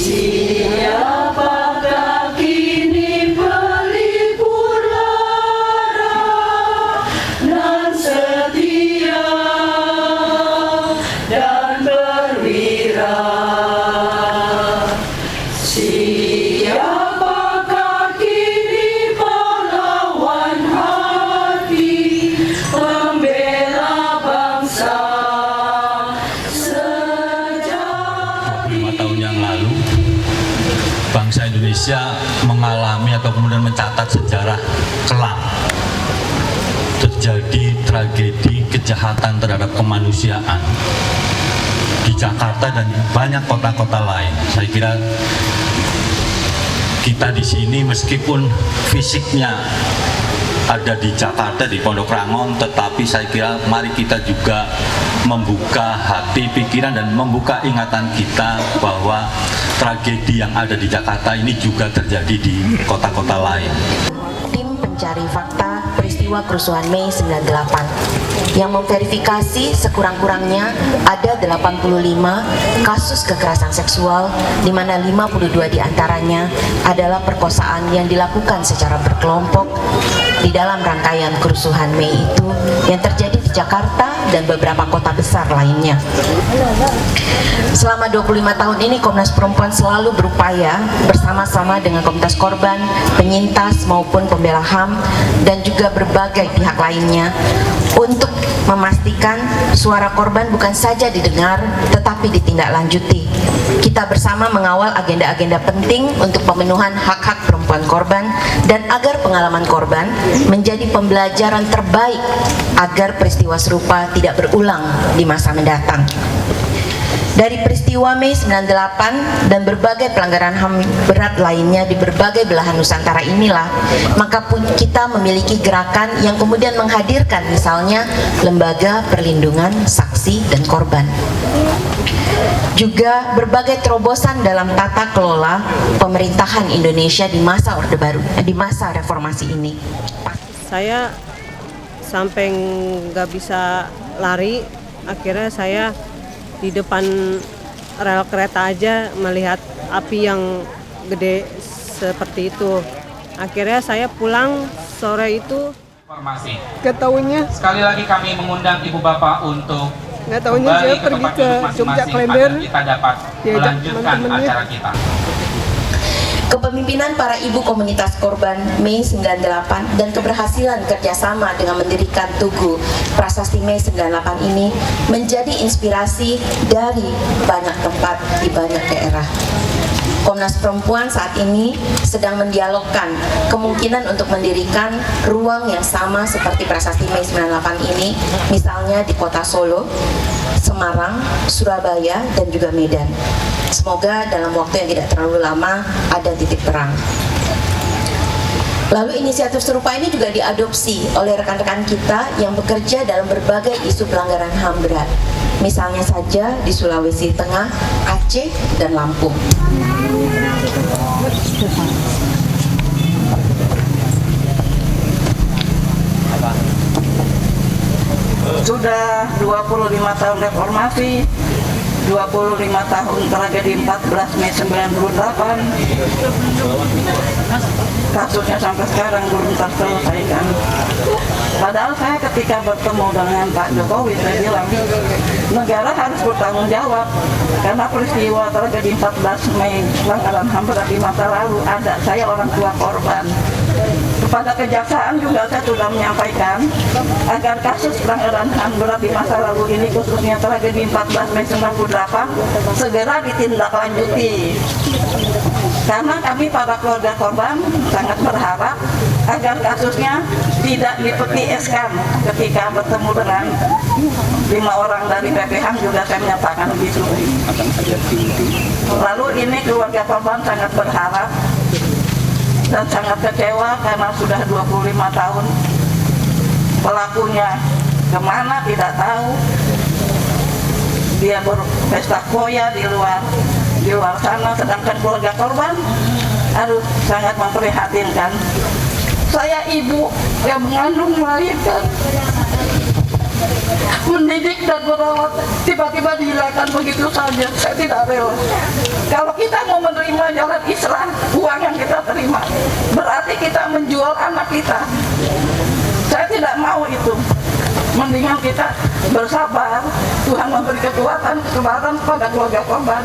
Siapakah kini pelipur lara nan setia dan berwira? Siapakah kini pahlawan hati pembela bangsa sejati? 25 tahun yang lalu bangsa Indonesia mengalami atau kemudian mencatat sejarah kelam. Terjadi tragedi kejahatan terhadap kemanusiaan di Jakarta dan banyak kota-kota lain. Saya kira kita di sini meskipun fisiknya ada di Jakarta, di Pondok Rangon, tetapi saya kira mari kita juga membuka hati, pikiran, dan membuka ingatan kita bahwa tragedi yang ada di Jakarta ini juga terjadi di kota-kota lain. Tim pencari fakta peristiwa kerusuhan Mei 98 yang memverifikasi sekurang-kurangnya ada 85 kasus kekerasan seksual, di mana 52 diantaranya adalah perkosaan yang dilakukan secara berkelompok di dalam rangkaian kerusuhan Mei itu yang terjadi di Jakarta dan beberapa kota besar lainnya. Selama 25 tahun ini Komnas Perempuan selalu berupaya bersama-sama dengan komunitas korban, penyintas maupun pembela HAM dan juga berbagai pihak lainnya untuk memastikan suara korban bukan saja didengar tetapi ditindaklanjuti. Kita bersama mengawal agenda-agenda penting untuk pemenuhan hak-hak perempuan korban dan agar pengalaman korban menjadi pembelajaran terbaik agar peristiwa serupa tidak berulang di masa mendatang. Dari peristiwa Mei 98 dan berbagai pelanggaran HAM berat lainnya di berbagai belahan Nusantara inilah, maka kita memiliki gerakan yang kemudian menghadirkan misalnya Lembaga Perlindungan Saksi dan Korban. Juga berbagai terobosan dalam tata kelola pemerintahan Indonesia di masa Orde Baru, di masa reformasi ini. Saya sampai nggak bisa lari, akhirnya saya di depan rel kereta aja melihat api yang gede seperti itu. Akhirnya saya pulang sore itu. Informasi. Ketahuinya. Sekali lagi kami mengundang Ibu Bapak untuk Nggak tahunya saya pergi ke Jogja Klender. Kita dapat melanjutkan acara kita. Kepemimpinan para ibu komunitas korban Mei 98 dan keberhasilan kerjasama dengan mendirikan Tugu Prasasti Mei 98 ini menjadi inspirasi dari banyak tempat di banyak daerah. Komnas Perempuan saat ini sedang mendialogkan kemungkinan untuk mendirikan ruang yang sama seperti Prasasti Mei 98 ini, misalnya di kota Solo, Semarang, Surabaya, dan juga Medan. Semoga dalam waktu yang tidak terlalu lama ada titik terang. Lalu inisiatif serupa ini juga diadopsi oleh rekan-rekan kita yang bekerja dalam berbagai isu pelanggaran HAM berat. Misalnya saja di Sulawesi Tengah, Aceh, dan Lampung. Sudah 25 tahun reformasi, 25 tahun tragedi 14 Mei 98, kasusnya sampai sekarang belum terselesaikan. Padahal saya ketika bertemu dengan Pak Jokowi, saya bilang negara harus bertanggung jawab karena peristiwa tragedi 14 Mei pelanggaran HAM berat di masa lalu ada, saya orang tua korban. Kepada kejaksaan juga saya sudah menyampaikan agar kasus pelanggaran HAM berat di masa lalu ini, khususnya tragedi 14 Mei 98, segera ditindaklanjuti. Karena kami para keluarga korban sangat berharap agar kasusnya tidak dipetieskan. Ketika bertemu dengan 5 orang dari PPHAM juga saya menyatakan begitu. Lalu ini keluarga korban sangat berharap dan sangat kecewa karena sudah 25 tahun pelakunya kemana tidak tahu. Dia berpesta foya di luar sana, sedangkan keluarga korban aduh sangat memprihatinkan. Saya ibu yang mengandung, melahirkan, mendidik dan merawat, tiba-tiba dihilangkan begitu saja. Saya tidak rela. Kalau kita mau menerima jalan Islam, uang yang kita terima, berarti kita menjual anak kita. Saya tidak mau itu. Mendingan kita bersabar, Tuhan memberi kekuatan, kesabaran kepada keluarga korban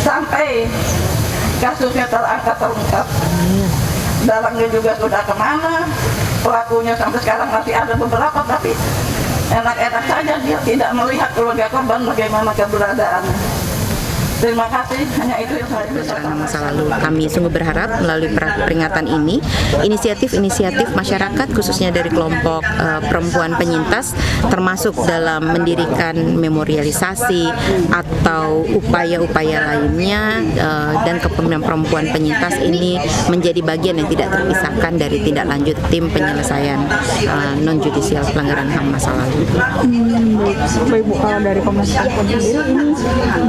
sampai kasusnya terungkap. Dalangnya juga sudah kemana, pelakunya sampai sekarang masih ada beberapa, tapi enak-enak saja dia tidak melihat keluarga korban bagaimana keberadaannya. Terima kasih, hanya itu yang saya bisa Dalam masa lalu. Kami sungguh berharap melalui peringatan ini, inisiatif-inisiatif masyarakat khususnya dari kelompok perempuan penyintas termasuk dalam mendirikan memorialisasi atau upaya-upaya lainnya dan kepemimpinan perempuan penyintas ini menjadi bagian yang tidak terpisahkan dari tindak lanjut tim penyelesaian non-judicial pelanggaran HAM masa lalu. Bapak Ibu, kalau dari Komnas Perempuan sendiri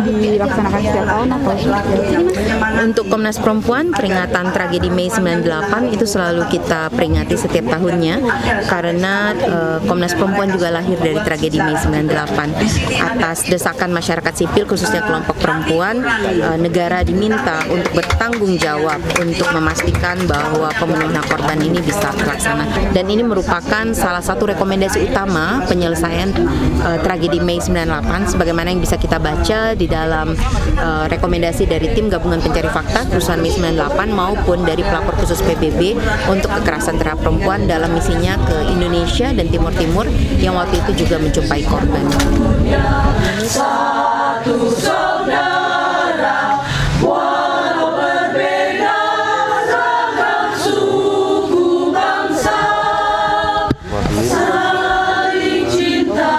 ini dilaksanakan setiap tahun atau Untuk Komnas Perempuan, peringatan tragedi Mei 98 itu selalu kita peringati setiap tahunnya karena Komnas Perempuan juga lahir dari tragedi Mei 98. Atas desakan masyarakat sipil khususnya kelompok perempuan, negara diminta untuk bertanggung jawab untuk memastikan bahwa pemenuhan korban ini bisa terlaksana. Dan ini merupakan salah satu rekomendasi utama penyelesaian tragedi Mei 98 sebagaimana yang bisa kita baca di dalam rekomendasi dari tim gabungan pencari fakta kerusuhan Mei 98 maupun dari pelapor khusus PBB untuk kekerasan terhadap perempuan dalam misinya ke Indonesia dan Timur Timur yang waktu itu juga menjumpai korban. Satu saudara, walau berbeda ragam suku bangsa, saling cinta,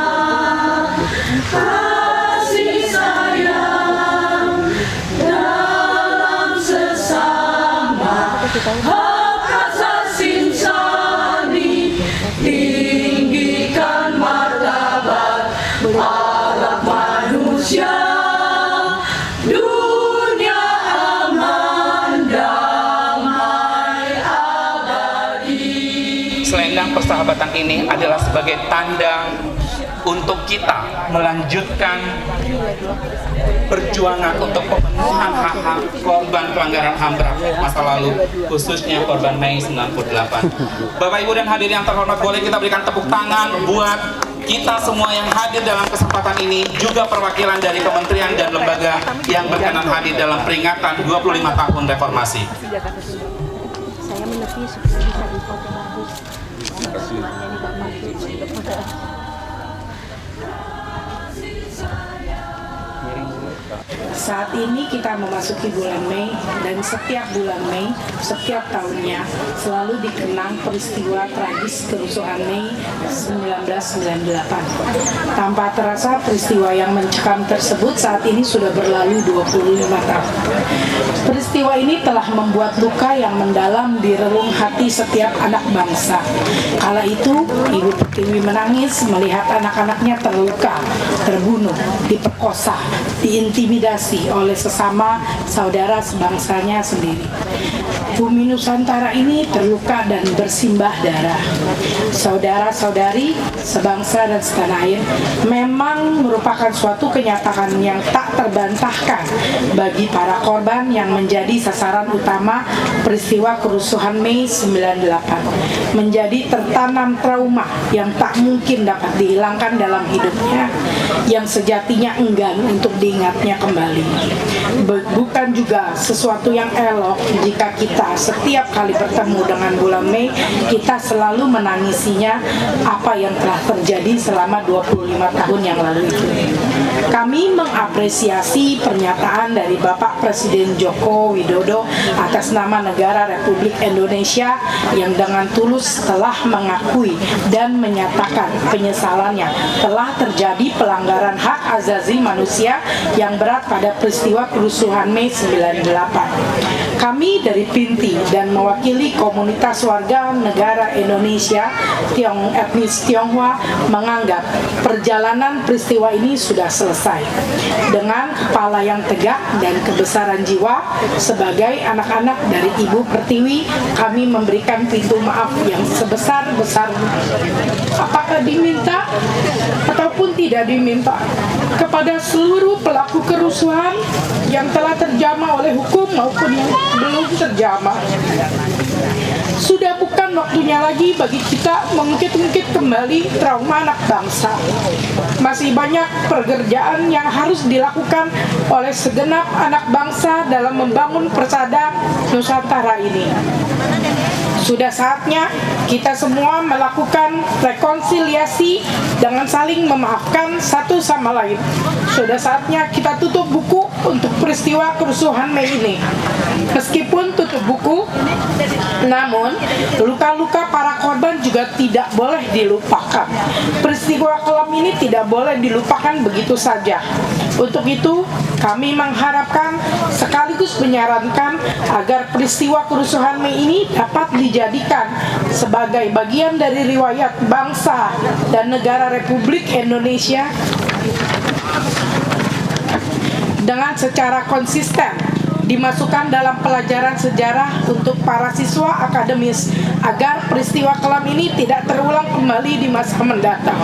kasih sayang dalam sesama, hak asasi insani, tinggikan martabat harap manusia, dunia aman, damai abadi. Selendang persahabatan ini adalah sebagai tanda untuk kita melanjutkan perjuangan untuk pemenuhan hak-hak korban pelanggaran HAM berat masa lalu, khususnya korban Mei 98. Bapak Ibu dan hadirin yang terhormat, boleh kita berikan tepuk tangan buat kita semua yang hadir dalam kesempatan ini, juga perwakilan dari kementerian dan lembaga yang berkenan hadir dalam peringatan 25 tahun reformasi. saya menepi supaya bisa dipoto bagus. Saat ini kita memasuki bulan Mei dan setiap bulan Mei, setiap tahunnya selalu dikenang peristiwa tragis kerusuhan Mei 1998. Tanpa terasa peristiwa yang mencekam tersebut saat ini sudah berlalu 25 tahun. Peristiwa ini telah membuat luka yang mendalam di relung hati setiap anak bangsa. Kala itu, Ibu Pertiwi menangis melihat anak-anaknya terluka, terbunuh, diperkosa, diintimidasi oleh sesama saudara sebangsanya sendiri. Bumi Nusantara ini terluka dan bersimbah darah. Saudara-saudari sebangsa dan setanah air, memang merupakan suatu kenyataan yang tak terbantahkan bagi para korban yang menjadi sasaran utama peristiwa kerusuhan Mei 98. Menjadi tertanam trauma yang tak mungkin dapat dihilangkan dalam hidupnya, yang sejatinya enggan untuk diingatnya kembali. Bukan juga sesuatu yang elok jika kita setiap kali bertemu dengan bulan Mei, kita selalu menangisinya apa yang telah terjadi selama 25 tahun yang lalu itu. Kami mengapresiasi pernyataan dari Bapak Presiden Joko Widodo atas nama negara Republik Indonesia yang dengan tulus telah mengakui dan menyatakan penyesalannya telah terjadi pelanggaran hak asasi manusia yang berat pada peristiwa kerusuhan Mei 98. Kami dari PINTI dan mewakili komunitas warga negara Indonesia etnis Tionghoa menganggap perjalanan peristiwa ini sudah selesai. Dengan kepala yang tegak dan kebesaran jiwa, sebagai anak-anak dari Ibu Pertiwi, kami memberikan pintu maaf yang sebesar-besarnya. Apakah diminta ataupun tidak diminta kepada seluruh pelaku kerusuhan yang telah terjamah oleh hukum maupun yang belum terjamah. Sudah bukan waktunya lagi bagi kita mengungkit-ungkit kembali trauma anak bangsa. Masih banyak pekerjaan yang harus dilakukan oleh segenap anak bangsa dalam membangun persada Nusantara ini. Sudah saatnya kita semua melakukan rekonsiliasi dengan saling memaafkan satu sama lain. Sudah saatnya kita tutup buku untuk peristiwa kerusuhan Mei ini. Meskipun tutup buku, namun luka-luka para korban juga tidak boleh dilupakan. Peristiwa kelam ini tidak boleh dilupakan begitu saja. Untuk itu, kami mengharapkan sekaligus menyarankan agar peristiwa kerusuhan Mei ini dapat dijadikan sebagai bagian dari riwayat bangsa dan negara Republik Indonesia dengan secara konsisten dimasukkan dalam pelajaran sejarah untuk para siswa akademis agar peristiwa kelam ini tidak terulang kembali di masa mendatang.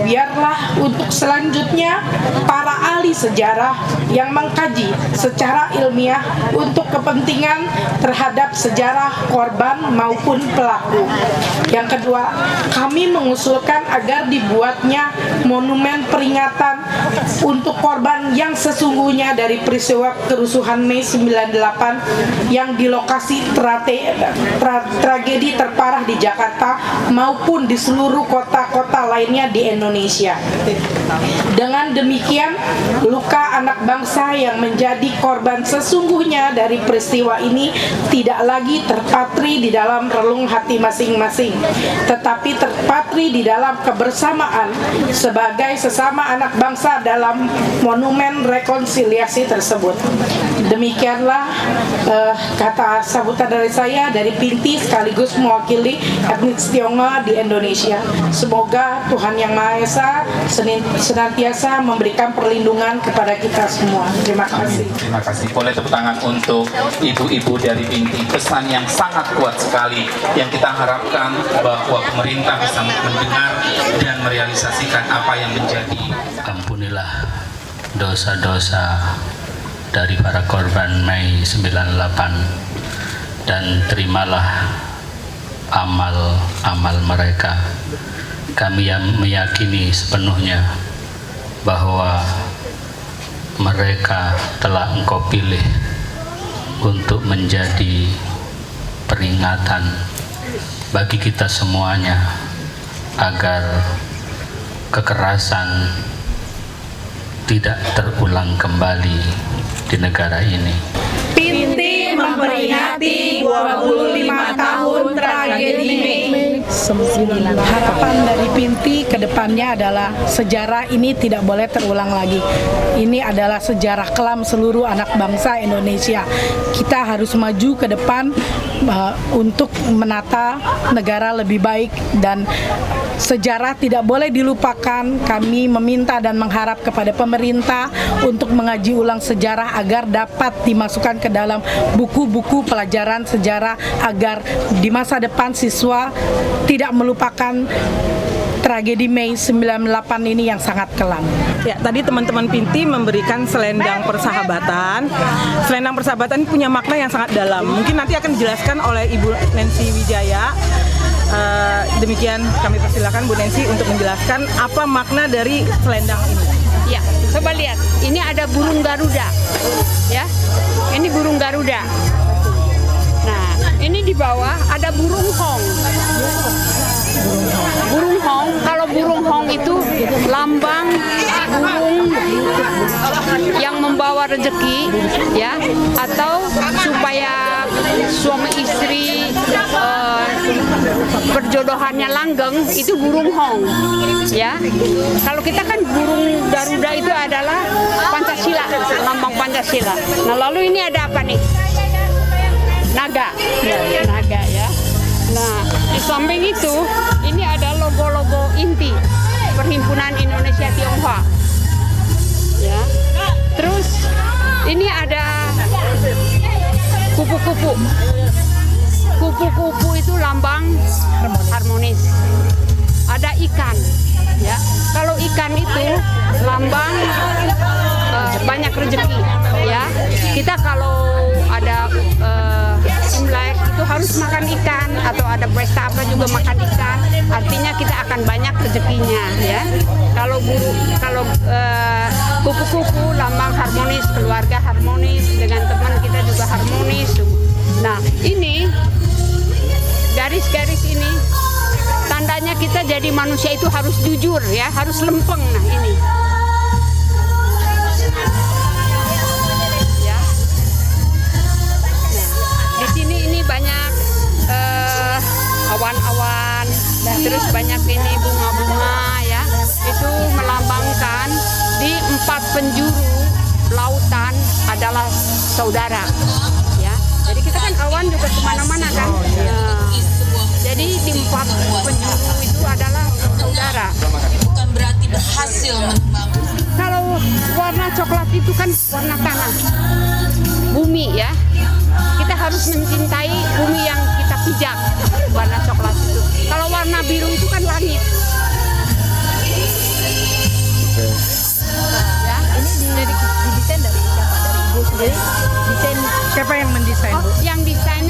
Biarlah untuk selanjutnya para ahli sejarah yang mengkaji secara ilmiah untuk kepentingan terhadap sejarah korban maupun pelaku. Yang kedua, kami mengusulkan agar dibuatnya monumen peringatan untuk korban yang sesungguhnya dari peristiwa kerusuhan Mei 98 yang di lokasi tragedi terparah di Jakarta maupun di seluruh kota-kota lainnya di Indonesia. Dengan demikian, luka anak bangsa yang menjadi korban sesungguhnya dari peristiwa ini tidak lagi terpatri di dalam relung hati masing-masing, tetapi terpatri di dalam kebersamaan sebagai sesama anak bangsa dalam monumen rekonsiliasi tersebut. Demikianlah kata sambutan dari saya dari Pinti sekaligus mewakili etnis Tionghoa di Indonesia. Semoga Tuhan Yang Maha Esa senantiasa memberikan perlindungan kepada kita semua. Terima kasih. Terima kasih. Boleh tepuk tangan untuk ibu-ibu dari Pinti. Pesan yang sangat kuat sekali yang kita harapkan bahwa pemerintah bisa mendengar dan merealisasikan apa yang menjadi. Ampunilah dosa-dosa dari para korban Mei 98 dan terimalah amal-amal mereka. Kami yang meyakini sepenuhnya bahwa mereka telah Engkau pilih untuk menjadi peringatan bagi kita semuanya agar kekerasan tidak terulang kembali di negara ini. Pinti memperingati 25 tahun tragedi Mei. Harapan dari Pinti ke depannya adalah sejarah ini tidak boleh terulang lagi. Ini adalah sejarah kelam seluruh anak bangsa Indonesia. Kita harus maju ke depan untuk menata negara lebih baik dan sejarah tidak boleh dilupakan. Kami meminta dan mengharap kepada pemerintah untuk mengaji ulang sejarah agar dapat dimasukkan ke dalam buku-buku pelajaran sejarah agar di masa depan siswa tidak melupakan tragedi Mei 98 ini yang sangat kelam. Ya, tadi teman-teman Pinti memberikan selendang persahabatan. Selendang persahabatan punya makna yang sangat dalam. Mungkin nanti akan dijelaskan oleh Ibu Nancy Wijaya. Demikian kami persilakan Bu Nancy untuk menjelaskan apa makna dari selendang ini. Ya, coba lihat. Ini ada burung Garuda. Ya. Ini burung Garuda. Nah, ini di bawah ada burung hong. Burung hong, kalau burung hong itu lambang burung yang membawa rezeki, ya, atau supaya suami istri perjodohannya langgeng, itu burung hong, ya. Kalau kita kan burung Garuda itu adalah Pancasila, lambang Pancasila. Nah, lalu ini ada apa nih? Naga, naga ya. Nah, di samping itu, ini ada logo-logo inti Perhimpunan Indonesia Tionghoa. Ya. Terus ini ada kupu-kupu. Kupu-kupu itu lambang harmonis. Ada ikan, ya. Kalau ikan itu lambang banyak rezeki, ya. Kita kalau ada Imlek itu harus makan ikan, atau ada pesta apa juga makan ikan. Artinya kita akan banyak rezekinya ya. Kalau kupu-kupu lambang harmonis, keluarga harmonis, dengan teman kita juga harmonis. Nah ini garis-garis ini tandanya kita jadi manusia itu harus jujur ya, harus lempeng. Nah ini ya. Nah, di sini ini banyak awan-awan, terus banyak ini bunga-bunga ya. Itu melambangkan di 4 penjuru lautan adalah saudara ya. Jadi kita kan awan juga kemana-mana kan. Nah, jadi di 4 penjuru itu adalah saudara. Bukan berarti berhasil menembak. Kalau warna coklat itu kan warna tanah, bumi ya. Kita harus mencintai bumi yang kita pijak, warna coklat itu. Kalau warna biru itu kan langit. Ya, Ini didesain dari siapa? Dari Ibu sendiri? Desain siapa yang mendesain, Bu? Yang desain